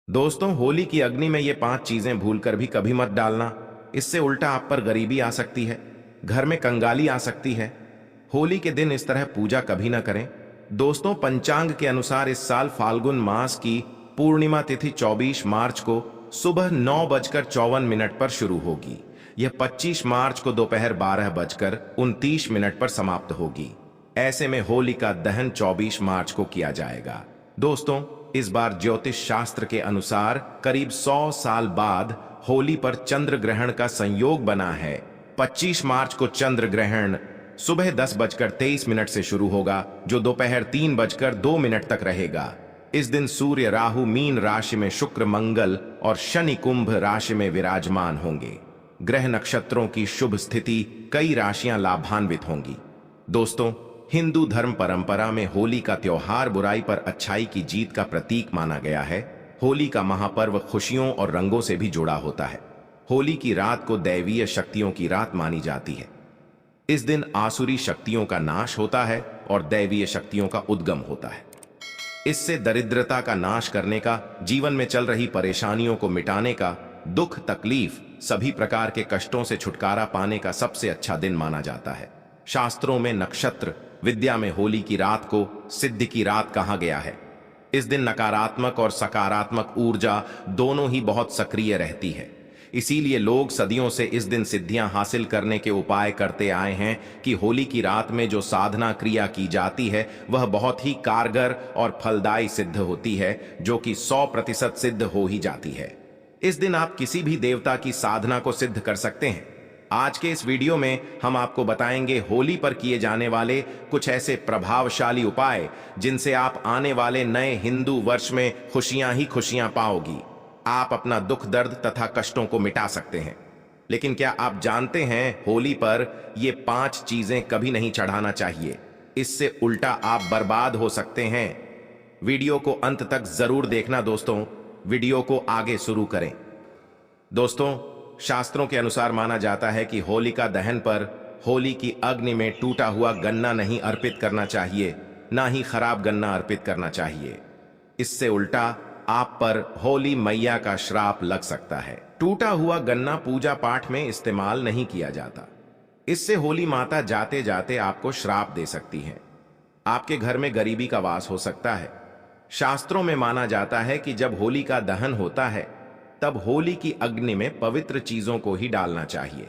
दोस्तों, होली की अग्नि में ये 5 चीजें भूलकर भी कभी मत डालना। इससे उल्टा आप पर गरीबी आ सकती है, घर में कंगाली आ सकती है। होली के दिन इस तरह पूजा कभी ना करें। दोस्तों, पंचांग के अनुसार इस साल फाल्गुन मास की पूर्णिमा तिथि 24 मार्च को सुबह 9:54 पर शुरू होगी। यह 25 मार्च को दोपहर 12:29 पर समाप्त होगी। ऐसे में होली का दहन 24 मार्च को किया जाएगा। दोस्तों, इस बार ज्योतिष शास्त्र के अनुसार करीब 100 साल बाद होली पर चंद्र ग्रहण का संयोग बना है। 25 मार्च को चंद्र ग्रहण सुबह 10:23 से शुरू होगा, जो दोपहर 3:02 तक रहेगा। इस दिन सूर्य राहु मीन राशि में, शुक्र मंगल और शनि कुंभ राशि में विराजमान होंगे। ग्रह नक्षत्रों की शुभ स्थिति, कई राशियां लाभान्वित होंगी। दोस्तों, हिंदू धर्म परंपरा में होली का त्योहार बुराई पर अच्छाई की जीत का प्रतीक माना गया है। होली का महापर्व खुशियों और रंगों से भी जुड़ा होता है। होली की रात को दैवीय शक्तियों की रात मानी जाती है। इस दिन आसुरी शक्तियों का नाश होता है और दैवीय शक्तियों का उद्गम होता है। इससे दरिद्रता का नाश करने का, जीवन में चल रही परेशानियों को मिटाने का, दुख तकलीफ सभी प्रकार के कष्टों से छुटकारा पाने का सबसे अच्छा दिन माना जाता है। शास्त्रों में नक्षत्र विद्या में होली की रात को सिद्धि की रात कहा गया है। इस दिन नकारात्मक और सकारात्मक ऊर्जा दोनों ही बहुत सक्रिय रहती है। इसीलिए लोग सदियों से इस दिन सिद्धियां हासिल करने के उपाय करते आए हैं कि होली की रात में जो साधना क्रिया की जाती है वह बहुत ही कारगर और फलदायी सिद्ध होती है, जो कि 100% सिद्ध हो ही जाती है। इस दिन आप किसी भी देवता की साधना को सिद्ध कर सकते हैं। आज के इस वीडियो में हम आपको बताएंगे होली पर किए जाने वाले कुछ ऐसे प्रभावशाली उपाय जिनसे आप आने वाले नए हिंदू वर्ष में खुशियां ही खुशियां पाओगी। आप अपना दुख दर्द तथा कष्टों को मिटा सकते हैं। लेकिन क्या आप जानते हैं, होली पर ये 5 चीजें कभी नहीं चढ़ाना चाहिए। इससे उल्टा आप बर्बाद हो सकते हैं। वीडियो को अंत तक जरूर देखना। दोस्तों, वीडियो को आगे शुरू करें। दोस्तों, शास्त्रों के अनुसार माना जाता है कि होलिका दहन पर होली की अग्नि में टूटा हुआ गन्ना नहीं अर्पित करना चाहिए, ना ही खराब गन्ना अर्पित करना चाहिए। इससे उल्टा आप पर होली मैया का श्राप लग सकता है। टूटा हुआ गन्ना पूजा पाठ में इस्तेमाल नहीं किया जाता। इससे होली माता जाते जाते आपको श्राप दे सकती है। आपके घर में गरीबी का वास हो सकता है। शास्त्रों में माना जाता है कि जब होली का दहन होता है तब होली की अग्नि में पवित्र चीजों को ही डालना चाहिए।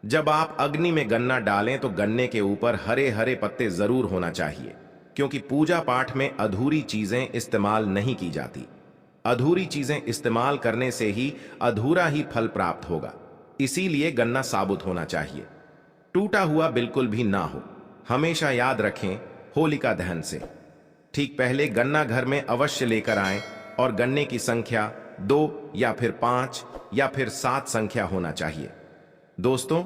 जब आप अग्नि में गन्ना डालें तो गन्ने के ऊपर हरे हरे पत्ते जरूर होना चाहिए, क्योंकि पूजा पाठ में अधूरी चीजें इस्तेमाल नहीं की जाती। अधूरी चीजें इस्तेमाल करने से ही अधूरा ही फल प्राप्त होगा। इसीलिए गन्ना साबुत होना चाहिए, टूटा हुआ बिल्कुल भी ना हो। हमेशा याद रखें, होलिका दहन से ठीक पहले गन्ना घर में अवश्य लेकर आएं और गन्ने की संख्या 2 या फिर 5 या फिर 7 संख्या होना चाहिए। दोस्तों,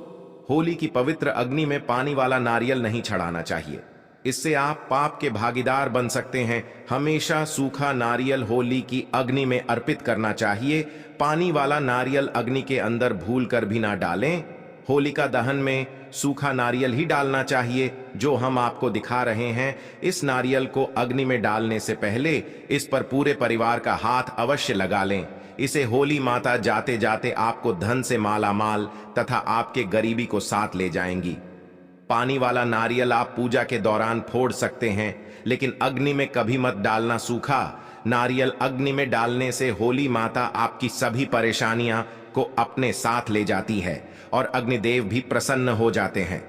होली की पवित्र अग्नि में पानी वाला नारियल नहीं चढ़ाना चाहिए। इससे आप पाप के भागीदार बन सकते हैं। हमेशा सूखा नारियल होली की अग्नि में अर्पित करना चाहिए। पानी वाला नारियल अग्नि के अंदर भूलकर भी ना डालें। होलिका दहन में सूखा नारियल ही डालना चाहिए, जो हम आपको दिखा रहे हैं। इस नारियल को अग्नि में डालने से पहले इस पर पूरे परिवार का हाथ अवश्य लगा लें। इसे होली माता जाते जाते आपको धन से माला माल तथा आपके गरीबी को साथ ले जाएंगी। पानी वाला नारियल आप पूजा के दौरान फोड़ सकते हैं, लेकिन अग्नि में कभी मत डालना। सूखा नारियल अग्नि में डालने से होली माता आपकी सभी परेशानियां को अपने साथ ले जाती है और अग्निदेव भी प्रसन्न हो जाते हैं।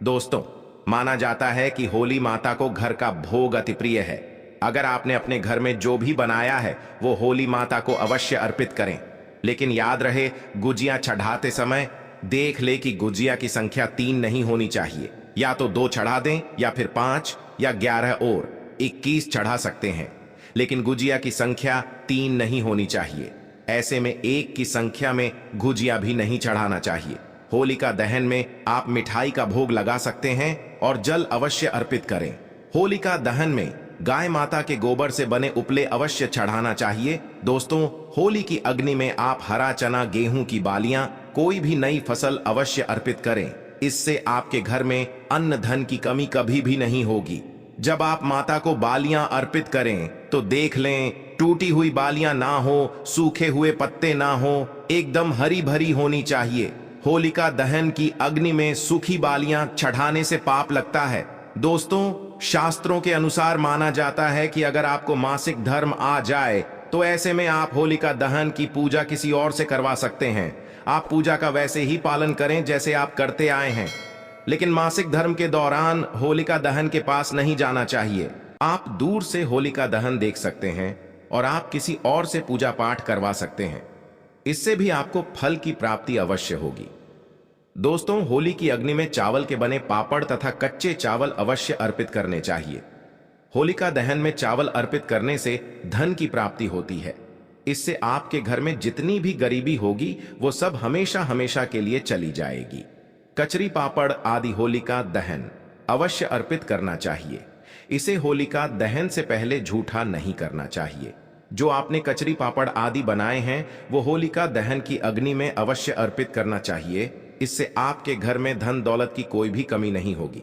दोस्तों, माना जाता है कि होली माता को घर का भोग अति प्रिय है। अगर आपने अपने घर में जो भी बनाया है वो होली माता को अवश्य अर्पित करें। लेकिन याद रहे, गुजिया चढ़ाते समय देख ले कि गुजिया की संख्या 3 नहीं होनी चाहिए। या तो 2 चढ़ा दें या फिर 5 या 11 और 21 चढ़ा सकते हैं, लेकिन गुजिया की संख्या 3 नहीं होनी चाहिए। ऐसे में 1 की संख्या में गुजिया भी नहीं चढ़ाना चाहिए। होलिका दहन में आप मिठाई का भोग लगा सकते हैं और जल अवश्य अर्पित करें। होलिका दहन में गाय माता के गोबर से बने उपले अवश्य चढ़ाना चाहिए। दोस्तों, होली की अग्नि में आप हरा चना, गेहूं की बालियां, कोई भी नई फसल अवश्य अर्पित करें। इससे आपके घर में अन्न धन की कमी कभी भी नहीं होगी। जब आप माता को बालियां अर्पित करें तो देख लें टूटी हुई बालियां ना हो, सूखे हुए पत्ते ना हो, एकदम हरी भरी होनी चाहिए। होलिका दहन की अग्नि में सूखी बालियां चढ़ाने से पाप लगता है। दोस्तों, शास्त्रों के अनुसार माना जाता है कि अगर आपको मासिक धर्म आ जाए तो ऐसे में आप होलिका दहन की पूजा किसी और से करवा सकते हैं। आप पूजा का वैसे ही पालन करें जैसे आप करते आए हैं, लेकिन मासिक धर्म के दौरान होलिका दहन के पास नहीं जाना चाहिए। आप दूर से होलिका दहन देख सकते हैं और आप किसी और से पूजा पाठ करवा सकते हैं। इससे भी आपको फल की प्राप्ति अवश्य होगी। दोस्तों, होली की अग्नि में चावल के बने पापड़ तथा कच्चे चावल अवश्य अर्पित करने चाहिए। होलिका दहन में चावल अर्पित करने से धन की प्राप्ति होती है। इससे आपके घर में जितनी भी गरीबी होगी वो सब हमेशा हमेशा के लिए चली जाएगी। कचरी पापड़ आदि होलिका दहन अवश्य अर्पित करना चाहिए। इसे होलिका दहन से पहले झूठा नहीं करना चाहिए। जो आपने कचरी पापड़ आदि बनाए हैं वो होलिका दहन की अग्नि में अवश्य अर्पित करना चाहिए। इससे आपके घर में धन दौलत की कोई भी कमी नहीं होगी।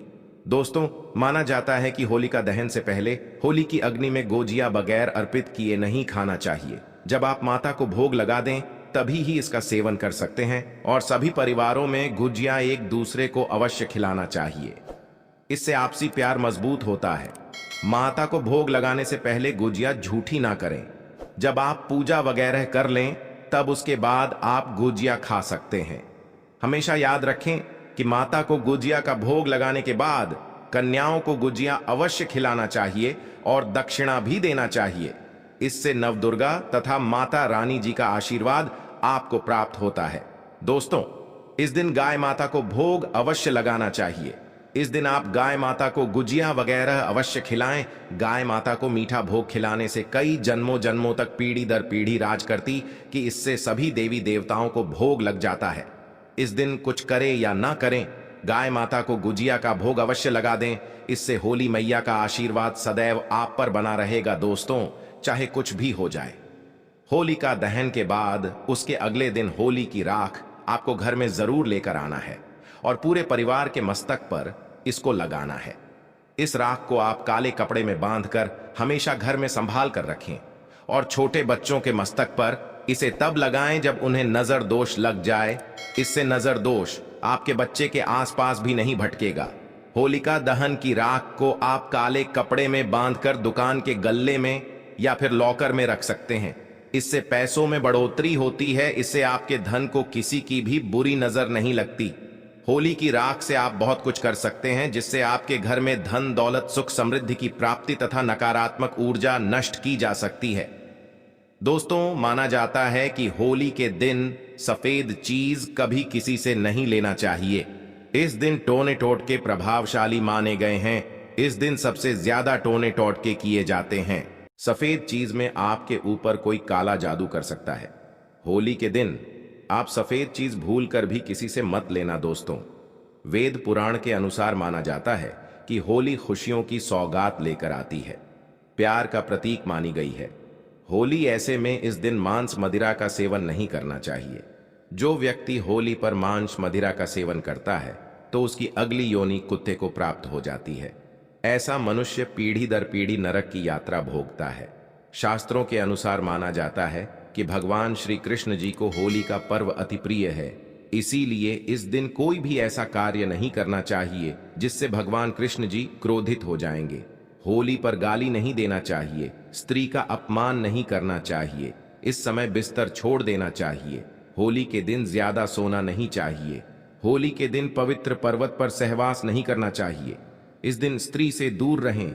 दोस्तों, माना जाता है कि होलिका दहन से पहले होली की अग्नि में गोजिया बगैर अर्पित किए नहीं खाना चाहिए। जब आप माता को भोग लगा दें तभी ही इसका सेवन कर सकते हैं और सभी परिवारों में गुजिया एक दूसरे को अवश्य खिलाना चाहिए। इससे आपसी प्यार मजबूत होता है। माता को भोग लगाने से पहले गुजिया झूठी ना करें। जब आप पूजा वगैरह कर लें तब उसके बाद आप गुजिया खा सकते हैं। हमेशा याद रखें कि माता को गुजिया का भोग लगाने के बाद कन्याओं को गुजिया अवश्य खिलाना चाहिए और दक्षिणा भी देना चाहिए। इससे नवदुर्गा तथा माता रानी जी का आशीर्वाद आपको प्राप्त होता है। दोस्तों, इस दिन गाय माता को भोग अवश्य लगाना चाहिए। इस दिन आप गाय माता को गुजिया वगैरह अवश्य खिलाएं। गाय माता को मीठा भोग खिलाने से कई जन्मों जन्मों तक पीढ़ी दर पीढ़ी राज करती कि इससे सभी देवी देवताओं को भोग लग जाता है। इस दिन कुछ करें या ना करें, गाय माता को गुजिया का भोग अवश्य लगा दें। इससे होली मैया का आशीर्वाद सदैव आप पर बना रहेगा। दोस्तों, चाहे कुछ भी हो जाए, होलिका दहन के बाद उसके अगले दिन होली की राख आपको घर में जरूर लेकर आना है और पूरे परिवार के मस्तक पर इसको लगाना है। इस राख को आप काले कपड़े में बांधकर हमेशा घर में संभाल कर रखें और छोटे बच्चों के मस्तक पर इसे तब लगाएं जब उन्हें नजर दोष लग जाए। इससे नजर दोष आपके बच्चे के आसपास भी नहीं भटकेगा। होलिका दहन की राख को आप काले कपड़े में बांधकर दुकान के गल्ले में या फिर लॉकर में रख सकते हैं। इससे पैसों में बढ़ोतरी होती है। इससे आपके धन को किसी की भी बुरी नजर नहीं लगती। होली की राख से आप बहुत कुछ कर सकते हैं जिससे आपके घर में धन दौलत सुख समृद्धि की प्राप्ति तथा नकारात्मक ऊर्जा नष्ट की जा सकती है। दोस्तों, माना जाता है कि होली के दिन सफेद चीज कभी किसी से नहीं लेना चाहिए। इस दिन टोने टोटके प्रभावशाली माने गए हैं। इस दिन सबसे ज्यादा टोने टोटके किए जाते हैं। सफेद चीज में आपके ऊपर कोई काला जादू कर सकता है। होली के दिन आप सफेद चीज भूल कर भी किसी से मत लेना। दोस्तों, वेद पुराण के अनुसार माना जाता है कि होली खुशियों की सौगात लेकर आती है, प्यार का प्रतीक मानी गई है। होली ऐसे में इस दिन मांस मदिरा का सेवन नहीं करना चाहिए। जो व्यक्ति होली पर मांस मदिरा का सेवन करता है तो उसकी अगली योनि कुत्ते को प्राप्त हो जाती है। ऐसा मनुष्य पीढ़ी दर पीढ़ी नरक की यात्रा भोगता है। शास्त्रों के अनुसार माना जाता है कि भगवान श्री कृष्ण जी को होली का पर्व अति प्रिय है। इसीलिए इस दिन कोई भी ऐसा कार्य नहीं करना चाहिए जिससे भगवान कृष्ण जी क्रोधित हो जाएंगे। होली पर गाली नहीं देना चाहिए, स्त्री का अपमान नहीं करना चाहिए, इस समय बिस्तर छोड़ देना चाहिए। होली के दिन ज्यादा सोना नहीं चाहिए। होली के दिन पवित्र पर्वत पर सहवास नहीं करना चाहिए। इस दिन स्त्री से दूर रहें।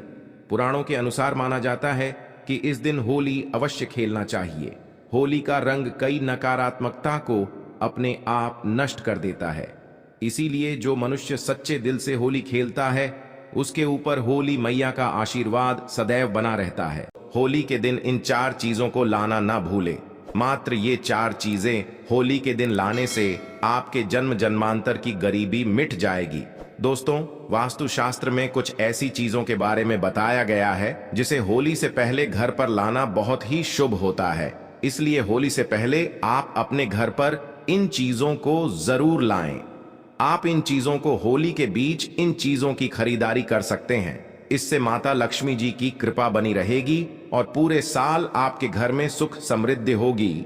पुराणों के अनुसार माना जाता है कि इस दिन होली अवश्य खेलना चाहिए। होली का रंग कई नकारात्मकता को अपने आप नष्ट कर देता है। इसीलिए जो मनुष्य सच्चे दिल से होली खेलता है उसके ऊपर होली मैया का आशीर्वाद सदैव बना रहता है। होली के दिन इन 4 चीजों को लाना ना भूलें। मात्र ये 4 चीजें होली के दिन लाने से आपके जन्म जन्मांतर की गरीबी मिट जाएगी। दोस्तों, वास्तुशास्त्र में कुछ ऐसी चीजों के बारे में बताया गया है जिसे होली से पहले घर पर लाना बहुत ही शुभ होता है। इसलिए होली से पहले आप अपने घर पर इन चीजों को जरूर लाएं। आप इन चीजों को होली के बीच इन चीजों की खरीदारी कर सकते हैं। इससे माता लक्ष्मी जी की कृपा बनी रहेगी और पूरे साल आपके घर में सुख समृद्धि होगी।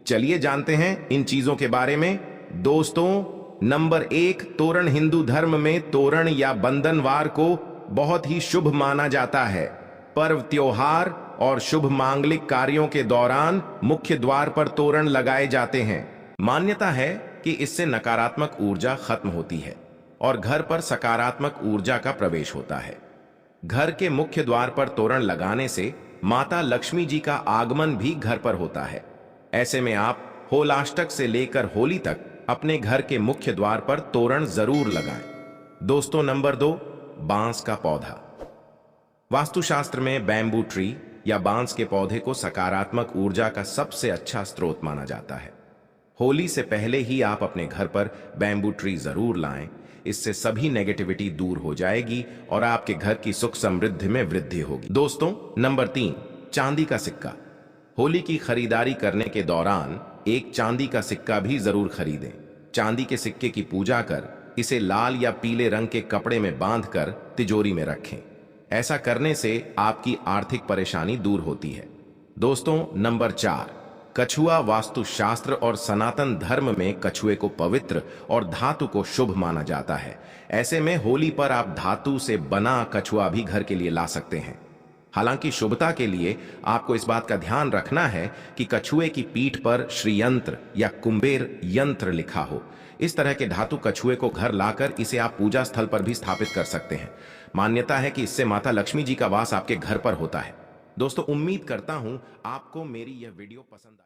चलिए जानते हैं इन चीजों के बारे में। दोस्तों, नंबर 1, तोरण हिंदू धर्म में तोरण या बंधनवार को बहुत ही शुभ माना जाता है। पर्व, त्योहार और शुभ मांगलिक कार्यों के दौरान मुख्य द्वार पर तोरण लगाए जाते हैं। मान्यता है कि इससे नकारात्मक ऊर्जा खत्म होती है और घर पर सकारात्मक ऊर्जा का प्रवेश होता है। घर के मुख्य द्वार पर तोरण लगाने से माता लक्ष्मी जी का आगमन भी घर पर होता है। ऐसे में आप होलाष्टक से लेकर होली तक अपने घर के मुख्य द्वार पर तोरण जरूर लगाएं। दोस्तों, नंबर 2, बांस का पौधा। वास्तुशास्त्र में बैम्बू ट्री या बांस के पौधे को सकारात्मक ऊर्जा का सबसे अच्छा स्रोत माना जाता है। होली से पहले ही आप अपने घर पर बैम्बू ट्री जरूर लाएं। इससे सभी नेगेटिविटी दूर हो जाएगी और आपके घर की सुख समृद्धि में वृद्धि होगी। दोस्तों, नंबर 3, चांदी का सिक्का। होली की खरीदारी करने के दौरान एक चांदी का सिक्का भी जरूर खरीदें। चांदी के सिक्के की पूजा कर इसे लाल या पीले रंग के कपड़े में बांधकर तिजोरी में रखें। ऐसा करने से आपकी आर्थिक परेशानी दूर होती है। दोस्तों, नंबर 4, कछुआ। वास्तुशास्त्र और सनातन धर्म में कछुए को पवित्र और धातु को शुभ माना जाता है। ऐसे में होली पर आप धातु से बना कछुआ भी घर के लिए ला सकते हैं। हालांकि शुभता के लिए आपको इस बात का ध्यान रखना है कि कछुए की पीठ पर श्रीयंत्र या कुंबेर यंत्र लिखा हो। इस तरह के धातु कछुए को घर लाकर इसे आप पूजा स्थल पर भी स्थापित कर सकते हैं। मान्यता है कि इससे माता लक्ष्मी जी का वास आपके घर पर होता है। दोस्तों, उम्मीद करता हूं आपको मेरी यह वीडियो पसंद आई।